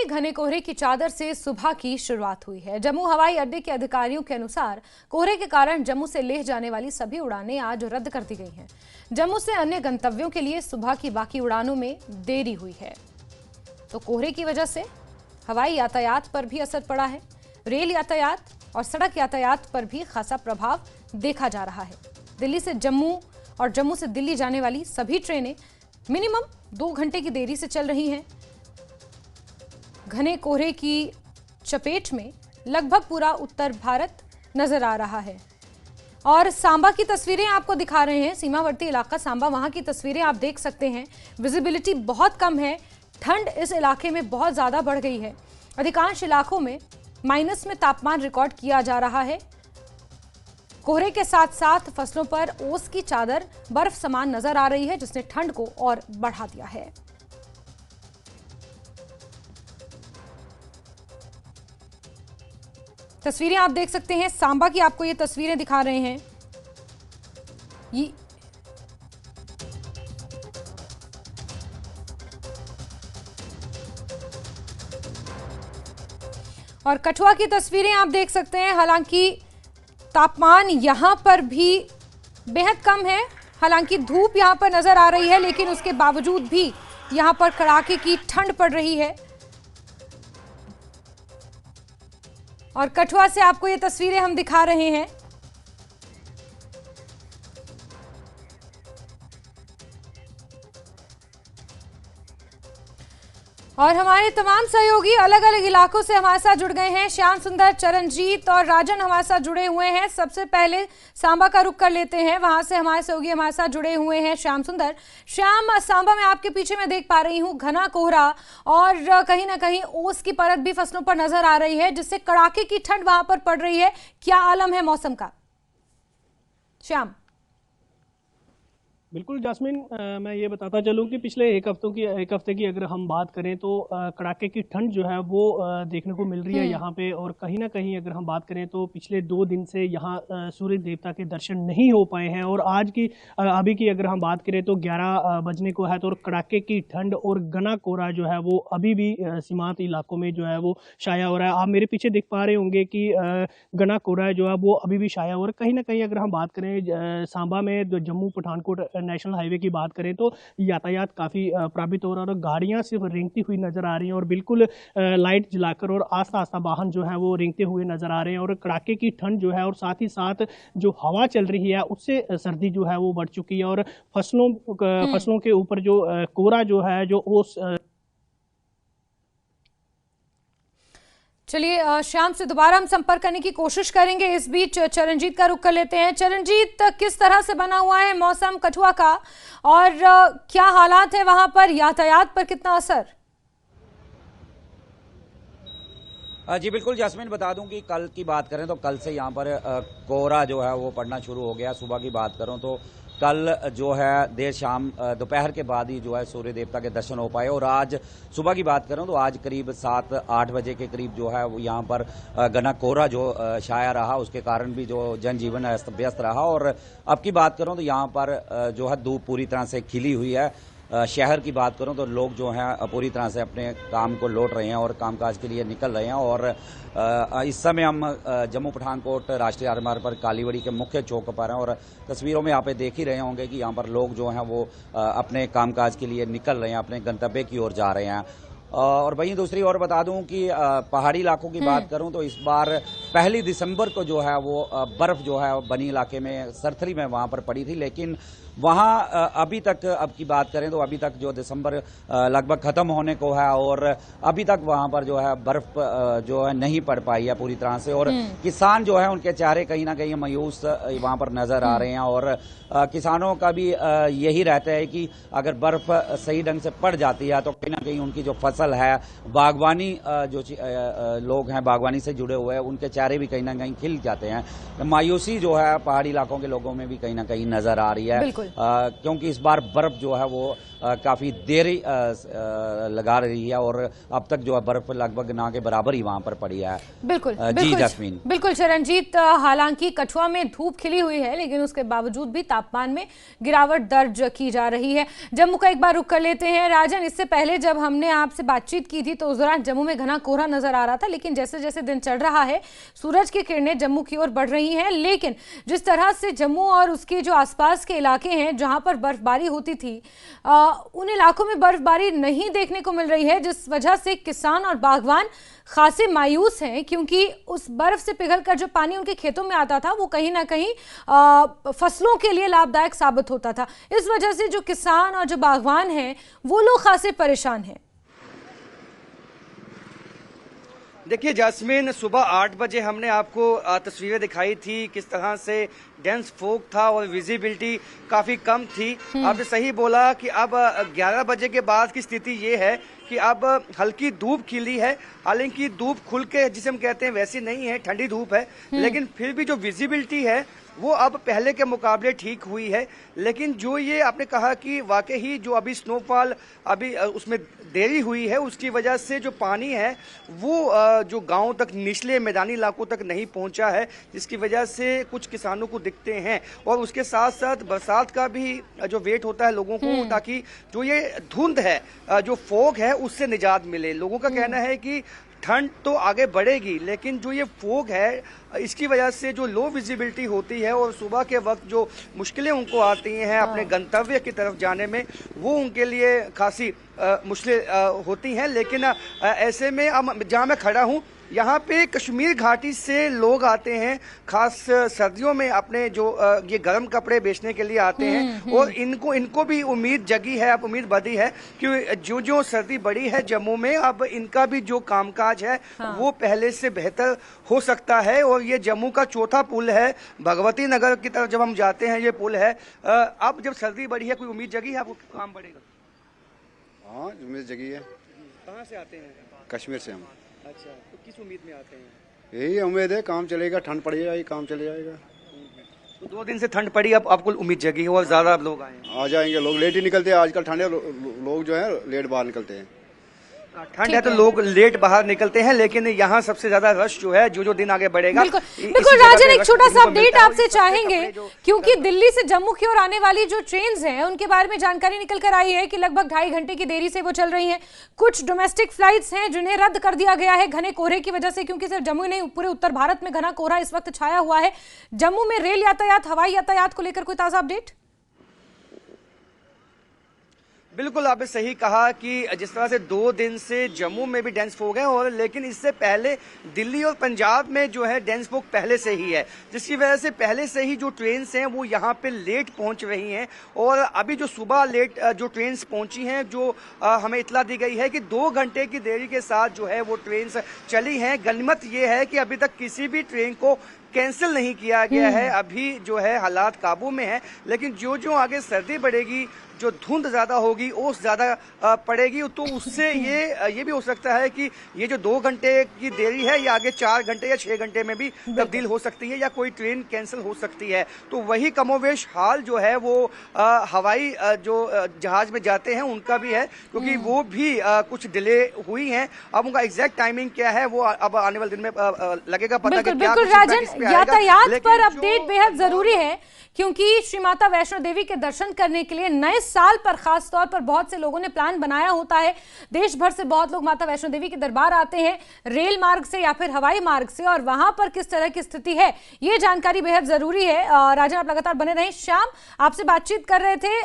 घने कोहरे की चादर से सुबह की शुरुआत हुई है। जम्मू हवाई अड्डे के अधिकारियों के अनुसार कोहरे के कारण जम्मू से लेह जाने वाली सभी उड़ानें आज रद्द कर दी गई हैं। जम्मू से अन्य गंतव्यों के लिए सुबह की बाकी उड़ानों में देरी हुई है। तो कोहरे की वजह से हवाई यातायात पर भी असर पड़ा है। रेल यातायात और सड़क यातायात पर भी खासा प्रभाव देखा जा रहा है। दिल्ली से जम्मू और जम्मू से दिल्ली जाने वाली सभी ट्रेनें मिनिमम 2 घंटे की देरी से चल रही हैं। घने कोहरे की चपेट में लगभग पूरा उत्तर भारत नजर आ रहा है। और सांबा की तस्वीरें आपको दिखा रहे हैं। सीमावर्ती इलाका सांबा, वहां की तस्वीरें आप देख सकते हैं। विजिबिलिटी बहुत कम है। ठंड इस इलाके में बहुत ज्यादा बढ़ गई है। अधिकांश इलाकों में माइनस में तापमान रिकॉर्ड किया जा रहा है। कोहरे के साथ साथ फसलों पर ओस की चादर बर्फ समान नजर आ रही है, जिसने ठंड को और बढ़ा दिया है। तस्वीरें आप देख सकते हैं। सांबा की आपको ये तस्वीरें दिखा रहे हैं। ये और कठुआ की तस्वीरें आप देख सकते हैं। हालांकि तापमान यहां पर भी बेहद कम है। हालांकि धूप यहां पर नजर आ रही है, लेकिन उसके बावजूद भी यहां पर कड़ाके की ठंड पड़ रही है। और कठुआ से आपको ये तस्वीरें हम दिखा रहे हैं। और हमारे तमाम सहयोगी अलग अलग इलाकों से हमारे साथ जुड़ गए हैं। श्याम सुंदर, चरणजीत और राजन हमारे साथ जुड़े हुए हैं। सबसे पहले सांबा का रुख कर लेते हैं। वहां से हमारे सहयोगी हमारे साथ जुड़े हुए हैं। श्याम सुंदर, सांबा में आपके पीछे मैं देख पा रही हूँ घना कोहरा और कहीं ना कहीं ओस की परत भी फसलों पर नजर आ रही है, जिससे कड़ाके की ठंड वहां पर पड़ रही है। क्या आलम है मौसम का? श्याम। बिल्कुल जास्मिन, मैं ये बताता चलूं कि पिछले एक हफ्ते की अगर हम बात करें तो कड़ाके की ठंड जो है वो देखने को मिल रही है यहाँ पे। और कहीं ना कहीं अगर हम बात करें तो पिछले 2 दिन से यहाँ सूर्य देवता के दर्शन नहीं हो पाए हैं। और आज की अभी की अगर हम बात करें तो 11 बजने को है, तो कड़ाके की ठंड और घना कोहरा जो है वो अभी भी सीमांत इलाकों में जो है वो छाया हो रहा है। आप मेरे पीछे देख पा रहे होंगे कि घना कोहरा जो है वो अभी भी छाया हो रहा है। कहीं ना कहीं अगर हम बात करें सांबा में जम्मू पठानकोट नेशनल हाईवे की बात करें तो यातायात काफ़ी प्रभावित हो रहा है और गाड़ियां सिर्फ रेंगती हुई नजर आ रही हैं और बिल्कुल लाइट जलाकर और आस्ता आस्ता वाहन जो है वो रेंगते हुए नजर आ रहे हैं। और कड़ाके की ठंड जो है और साथ ही साथ जो हवा चल रही है उससे सर्दी जो है वो बढ़ चुकी है। और फसलों के ऊपर जो कोहरा जो है जो ओस। चलिए श्याम से दोबारा हम संपर्क करने की कोशिश करेंगे। इस बीच चरणजीत का रुख कर लेते हैं। चरणजीत, किस तरह से बना हुआ है मौसम कठुआ का और क्या हालात है वहां पर? यातायात पर कितना असर? जी बिल्कुल जास्मिन, बता दूं कि कल की बात करें तो कल से यहाँ पर कोहरा जो है वो पड़ना शुरू हो गया। सुबह की बात करूं तो कल जो है देर शाम दोपहर के बाद ही जो है सूर्य देवता के दर्शन हो पाए। और आज सुबह की बात करूं तो आज करीब 7-8 बजे के करीब जो है वो यहाँ पर घना कोहरा जो छाया रहा, उसके कारण भी जो जनजीवन अस्त व्यस्त रहा। और अब की बात करूं तो यहाँ पर जो है धूप पूरी तरह से खिली हुई है। शहर की बात करूं तो लोग जो हैं पूरी तरह से अपने काम को लौट रहे हैं और कामकाज के लिए निकल रहे हैं। और इस समय हम जम्मू पठानकोट राष्ट्रीय राजमार्ग पर कालीवड़ी के मुख्य चौक पर हैं और तस्वीरों में आप देख ही रहे होंगे कि यहाँ पर लोग जो हैं वो अपने कामकाज के लिए निकल रहे हैं, अपने गंतव्य की ओर जा रहे हैं। और वहीं दूसरी ओर बता दूं कि पहाड़ी इलाकों की बात करूं तो इस बार 1 दिसंबर को जो है वो बर्फ जो है बनी इलाके में सरथली में वहां पर पड़ी थी, लेकिन वहां अभी तक अब की बात करें तो अभी तक जो दिसंबर लगभग खत्म होने को है और अभी तक वहां पर जो है बर्फ जो है नहीं पड़ पाई है पूरी तरह से। और किसान जो है उनके चेहरे कहीं ना कहीं मायूस वहां पर नजर आ रहे हैं। और किसानों का भी यही रहता है कि अगर बर्फ सही ढंग से पड़ जाती है तो कहीं ना कहीं उनकी जो फसल है, बागवानी जो लोग हैं बागवानी से जुड़े हुए हैं, उनके चेहरे भी कहीं ना कहीं खिल जाते हैं। मायूसी जो है पहाड़ी इलाकों के लोगों में भी कहीं ना कहीं नजर आ रही है। क्योंकि इस बार बर्फ जो है वो काफी देरी लगा रही है और अब तक जो है बर्फ लगभग ना के बराबर ही वहां पर पड़ी है। बिल्कुल जी बिल्कुल जैस्मीन। बिल्कुल चरणजीत, हालांकि कठुआ में धूप खिली हुई है लेकिन उसके बावजूद भी तापमान में गिरावट दर्ज की जा रही है। जम्मू का एक बार रुख कर लेते हैं राजन। इससे पहले जब हमने आपसे बातचीत की थी तो उस दौरान जम्मू में घना कोहरा नजर आ रहा था, लेकिन जैसे जैसे दिन चढ़ रहा है सूरज की किरणें जम्मू की ओर बढ़ रही हैं। लेकिन जिस तरह से जम्मू और उसके जो आसपास के इलाके हैं जहां पर बर्फबारी होती थी, उन इलाकों में बर्फबारी नहीं देखने को मिल रही है, जिस वजह से किसान और बागवान खासे मायूस हैं, क्योंकि उस बर्फ से पिघलकर जो पानी उनके खेतों में आता था वो कहीं ना कहीं फसलों के लिए लाभदायक साबित होता था। इस वजह से जो किसान और जो बागवान हैं वो लोग खासे परेशान हैं। देखिए जैस्मीन, सुबह 8 बजे हमने आपको तस्वीरें दिखाई थी किस तरह से डेंस फॉग था और विजिबिलिटी काफ़ी कम थी। आपने सही बोला कि अब 11 बजे के बाद की स्थिति ये है कि अब हल्की धूप खिली है। हालांकि धूप खुल के जिसे हम कहते हैं वैसी नहीं है, ठंडी धूप है, लेकिन फिर भी जो विजिबिलिटी है वो अब पहले के मुकाबले ठीक हुई है। लेकिन जो ये आपने कहा कि वाकई ही जो अभी स्नोफॉल अभी उसमें देरी हुई है, उसकी वजह से जो पानी है वो जो गांव तक निचले मैदानी इलाकों तक नहीं पहुंचा है, जिसकी वजह से कुछ किसानों को दिक्कतें हैं। और उसके साथ साथ बरसात का भी जो वेट होता है लोगों को, ताकि जो ये धुंध है, जो फॉग है, उससे निजात मिले। लोगों का कहना है कि ठंड तो आगे बढ़ेगी लेकिन जो ये फॉग है इसकी वजह से जो लो विजिबिलिटी होती है और सुबह के वक्त जो मुश्किलें उनको आती हैं अपने गंतव्य की तरफ जाने में, वो उनके लिए खासी मुश्किल होती हैं। लेकिन ऐसे में अब जहाँ मैं खड़ा हूँ यहाँ पे कश्मीर घाटी से लोग आते हैं, खास सर्दियों में अपने जो ये गर्म कपड़े बेचने के लिए आते हैं। और इनको भी उम्मीद जगी है, अब उम्मीद बढ़ी है कि जो सर्दी बढ़ी है जम्मू में, अब इनका भी जो कामकाज है वो पहले से बेहतर हो सकता है। और ये जम्मू का चौथा पुल है, भगवती नगर की तरफ जब हम जाते हैं ये पुल है। अब जब सर्दी बढ़ी है, कोई उम्मीद जगी है आपको काम बढ़ेगा? हाँ, उम्मीद जगी है। कहाँ से आते हैं? कश्मीर से हम। अच्छा, तो किस उम्मीद में आते हैं? यही उम्मीद है काम चलेगा, ठंड पड़ जाएगी, काम चले जाएगा। तो 2 दिन से ठंड पड़ी, अब आपको उम्मीद जगी है और ज्यादा लोग आए हैं? आ जाएंगे लोग, लेट ही निकलते हैं आजकल, ठंड है, लोग जो है लेट बाहर निकलते हैं। ठंड है तो लोग लेट बाहर निकलते हैं, लेकिन यहाँ सबसे ज्यादा रश जो है जो दिन आगे बढ़ेगा। बिल्कुल राजन, एक छोटा सा अपडेट आपसे चाहेंगे, क्योंकि दिल्ली से जम्मू की ओर आने वाली जो ट्रेन्स हैं उनके बारे में जानकारी निकल कर आई है कि लगभग 2.5 घंटे की देरी से वो चल रही हैं। कुछ डोमेस्टिक फ्लाइट्स हैं जिन्हें रद्द कर दिया गया है घने कोहरे की वजह से, क्योंकि सिर्फ जम्मू ही नहीं पूरे उत्तर भारत में घना कोहरा इस वक्त छाया हुआ है। जम्मू में रेल यातायात, हवाई यातायात को लेकर कोई ताजा अपडेट? बिल्कुल आपने सही कहा कि जिस तरह से 2 दिन से जम्मू में भी डेंस फॉग है, और लेकिन इससे पहले दिल्ली और पंजाब में जो है डेंस फॉग पहले से ही है, जिसकी वजह से पहले से ही जो ट्रेन्स हैं वो यहाँ पे लेट पहुँच रही हैं। और अभी जो सुबह लेट जो ट्रेन्स पहुँची हैं, जो हमें इतला दी गई है कि 2 घंटे की देरी के साथ जो है वो ट्रेन्स चली हैं। गनीमत ये है कि अभी तक किसी भी ट्रेन को कैंसिल नहीं किया गया है, अभी जो है हालात काबू में है। लेकिन जो आगे सर्दी बढ़ेगी, जो धुंध ज्यादा होगी, ओस ज्यादा पड़ेगी, तो उससे ये भी हो सकता है कि ये जो 2 घंटे की देरी है ये आगे 4 घंटे या 6 घंटे में भी तब्दील हो सकती है, या कोई ट्रेन कैंसिल हो सकती है। तो वही कमोवेश हाल जो है वो हवाई जो जहाज में जाते हैं उनका भी है, क्योंकि वो भी कुछ डिले हुई हैं। अब उनका एग्जैक्ट टाइमिंग क्या है वो अब आने वाले दिन में लगेगा पता। बिल्कुल राजन, यातायात पर अपडेट बेहद जरूरी है, क्योंकि श्री माता वैष्णो देवी के दर्शन करने के लिए नए साल पर खास तौर पर बहुत से लोगों ने प्लान बनाया होता है। देश भर से बहुत लोग माता वैष्णो देवी के दरबार आते हैं, रेल मार्ग से या फिर हवाई मार्ग से, और वहां पर किस तरह की स्थिति है ये जानकारी बेहद जरूरी है। राजन, आप लगातार बने रहें। श्याम, आपसे बातचीत कर रहे थे,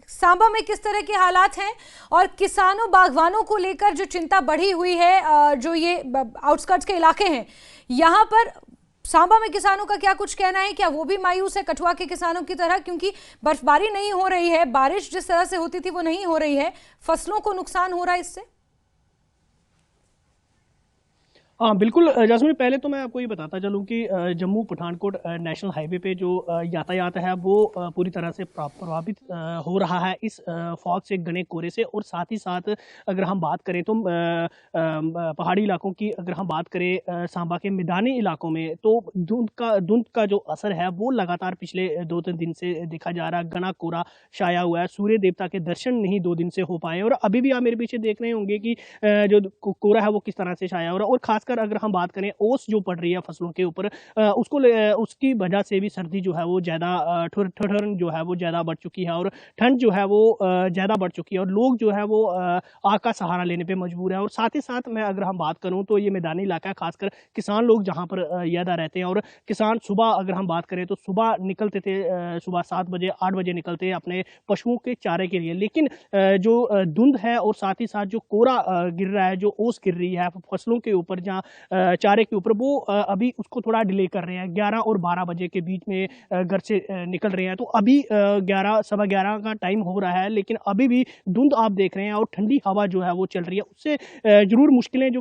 सांबा में किस तरह के हालात हैं और किसानों बागवानों को लेकर जो चिंता बढ़ी हुई है, जो ये आउटस्कर्ट्स के इलाके हैं, यहाँ पर सांबा में किसानों का क्या कुछ कहना है? क्या वो भी मायूस है कठुआ के किसानों की तरह, क्योंकि बर्फबारी नहीं हो रही है, बारिश जिस तरह से होती थी वो नहीं हो रही है, फसलों को नुकसान हो रहा है इससे? हाँ बिल्कुल जासमीन, पहले तो मैं आपको ये बताता चलूँ कि जम्मू पठानकोट नेशनल हाईवे पे जो यातायात है वो पूरी तरह से प्रभावित हो रहा है इस फॉग से, घने कोहरे से। और साथ ही साथ अगर हम बात करें तो पहाड़ी इलाकों की अगर हम बात करें, सांबा के मैदानी इलाकों में तो धुंध का जो असर है वो लगातार पिछले 2-3 दिन से देखा जा रहा है। घना कोहरा छाया हुआ है, सूर्य देवता के दर्शन नहीं 2 दिन से हो पाए। और अभी भी आप मेरे पीछे देख रहे होंगे कि जो कोहरा है वो किस तरह से छाया हो रहा है। और खासकर अगर हम बात करें ओस जो पड़ रही है फसलों के ऊपर, उसकी वजह से भी सर्दी जो है वो ज़्यादा ठंड जो है वो ज़्यादा बढ़ चुकी है और ठंड जो है वो ज़्यादा बढ़ चुकी है और लोग जो है वो आग का सहारा लेने पे मजबूर है। और साथ ही साथ मैं अगर हम बात करूं तो ये मैदानी इलाका है, खासकर किसान लोग जहां पर ज़्यादा रहते हैं। और किसान सुबह अगर हम बात करें तो सुबह निकलते थे, सुबह 7 बजे 8 बजे निकलते हैं अपने पशुओं के चारे के लिए। लेकिन जो धुंध है और साथ ही साथ जो कोहरा गिर रहा है, जो ओस गिर रही है फसलों के ऊपर, जहाँ चारे के ऊपर, वो अभी उसको थोड़ा डिले कर रहे हैं। 11 और 12 बजे के बीच में घर से निकल रहे हैं। तो अभी 11 सवा 11 का टाइम हो रहा है, लेकिन अभी भी धुंध आप देख रहे हैं और ठंडी हवा जो है वो चल रही है। उससे जरूर मुश्किलें जो